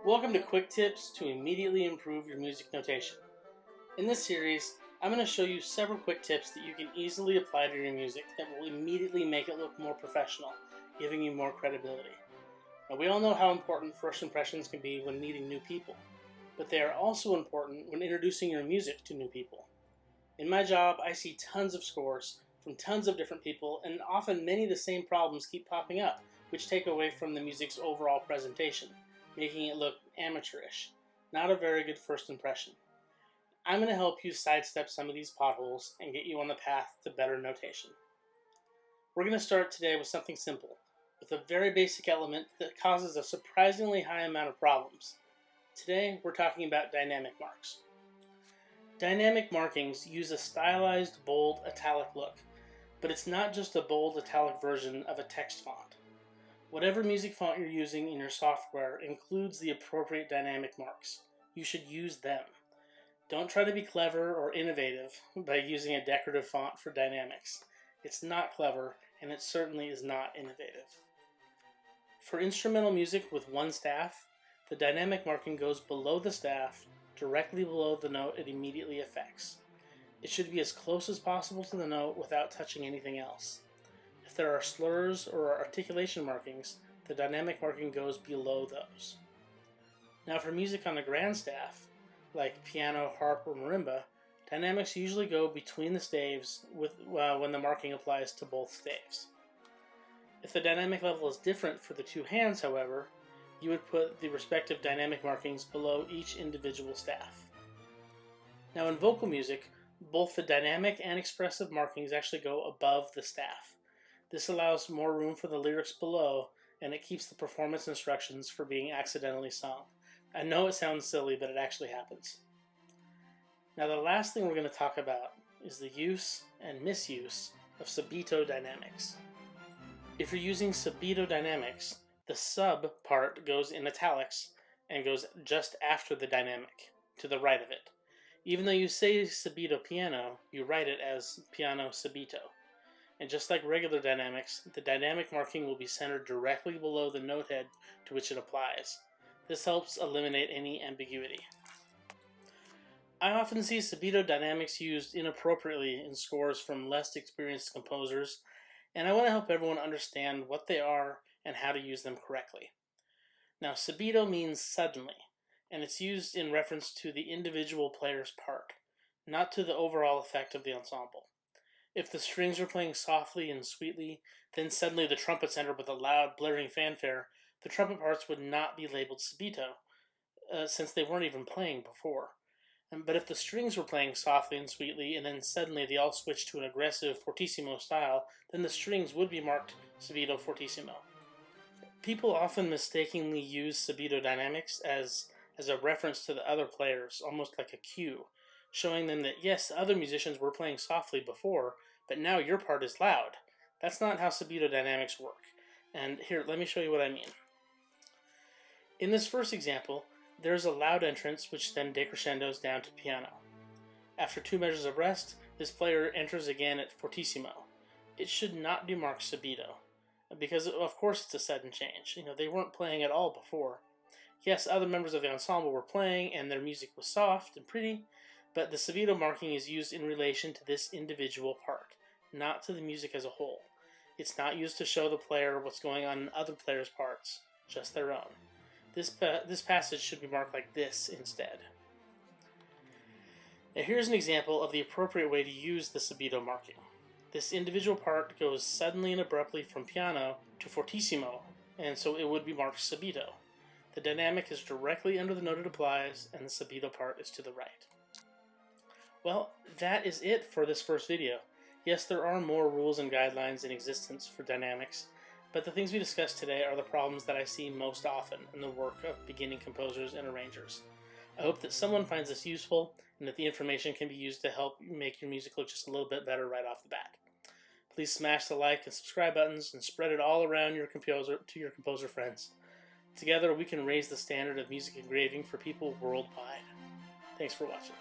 Welcome to Quick Tips to immediately improve your music notation. In this series, I'm going to show you several quick tips that you can easily apply to your music that will immediately make it look more professional, giving you more credibility. Now, we all know how important first impressions can be when meeting new people, but they are also important when introducing your music to new people. In my job, I see tons of scores from tons of different people, and often many of the same problems keep popping up, which take away from the music's overall presentation, making it look amateurish. Not a very good first impression. I'm going to help you sidestep some of these potholes and get you on the path to better notation. We're going to start today with something simple, with a very basic element that causes a surprisingly high amount of problems. Today, we're talking about dynamic marks. Dynamic markings use a stylized, bold, italic look, but it's not just a bold, italic version of a text font. Whatever music font you're using in your software includes the appropriate dynamic marks. You should use them. Don't try to be clever or innovative by using a decorative font for dynamics. It's not clever, and it certainly is not innovative. For instrumental music with one staff, the dynamic marking goes below the staff, directly below the note it immediately affects. It should be as close as possible to the note without touching anything else. If there are slurs or articulation markings, the dynamic marking goes below those. Now for music on the grand staff, like piano, harp, or marimba, dynamics usually go between the staves when the marking applies to both staves. If the dynamic level is different for the two hands, however, you would put the respective dynamic markings below each individual staff. Now in vocal music, both the dynamic and expressive markings actually go above the staff. This allows more room for the lyrics below, and it keeps the performance instructions from being accidentally sung. I know it sounds silly, but it actually happens. Now the last thing we're going to talk about is the use and misuse of Sabido Dynamics. If you're using Sabido Dynamics, the sub part goes in italics and goes just after the dynamic, to the right of it. Even though you say Sabido piano, you write it as piano Sabido. And just like regular dynamics, the dynamic marking will be centered directly below the note head to which it applies. This helps eliminate any ambiguity. I often see Sabido Dynamics used inappropriately in scores from less experienced composers, and I want to help everyone understand what they are and how to use them correctly. Now, Sabido means suddenly, and it's used in reference to the individual player's part, not to the overall effect of the ensemble. If the strings are playing softly and sweetly, then suddenly the trumpets enter with a loud, blaring fanfare, the trumpet parts would not be labeled Sabido, since they weren't even playing before. But if the strings were playing softly and sweetly, and then suddenly they all switched to an aggressive fortissimo style, then the strings would be marked Sabido fortissimo. People often mistakenly use Sabido Dynamics as a reference to the other players, almost like a cue, showing them that yes, other musicians were playing softly before, but now your part is loud. That's not how Sabido Dynamics work. And here, let me show you what I mean. In this first example, there is a loud entrance which then decrescendos down to piano. After 2 measures of rest, this player enters again at fortissimo. It should not be marked Sabido, because of course it's a sudden change. They weren't playing at all before. Yes, other members of the ensemble were playing and their music was soft and pretty, but the Sabido marking is used in relation to this individual part, not to the music as a whole. It's not used to show the player what's going on in other players' parts, just their own. This passage should be marked like this instead. Now here's an example of the appropriate way to use the Sabido marking. This individual part goes suddenly and abruptly from piano to fortissimo, and so it would be marked Sabido. The dynamic is directly under the note it applies, and the Sabido part is to the right. Well, that is it for this first video. Yes, there are more rules and guidelines in existence for dynamics, but the things we discussed today are the problems that I see most often in the work of beginning composers and arrangers. I hope that someone finds this useful and that the information can be used to help make your music look just a little bit better right off the bat. Please smash the like and subscribe buttons and spread it all around to your composer friends. Together we can raise the standard of music engraving for people worldwide. Thanks for watching.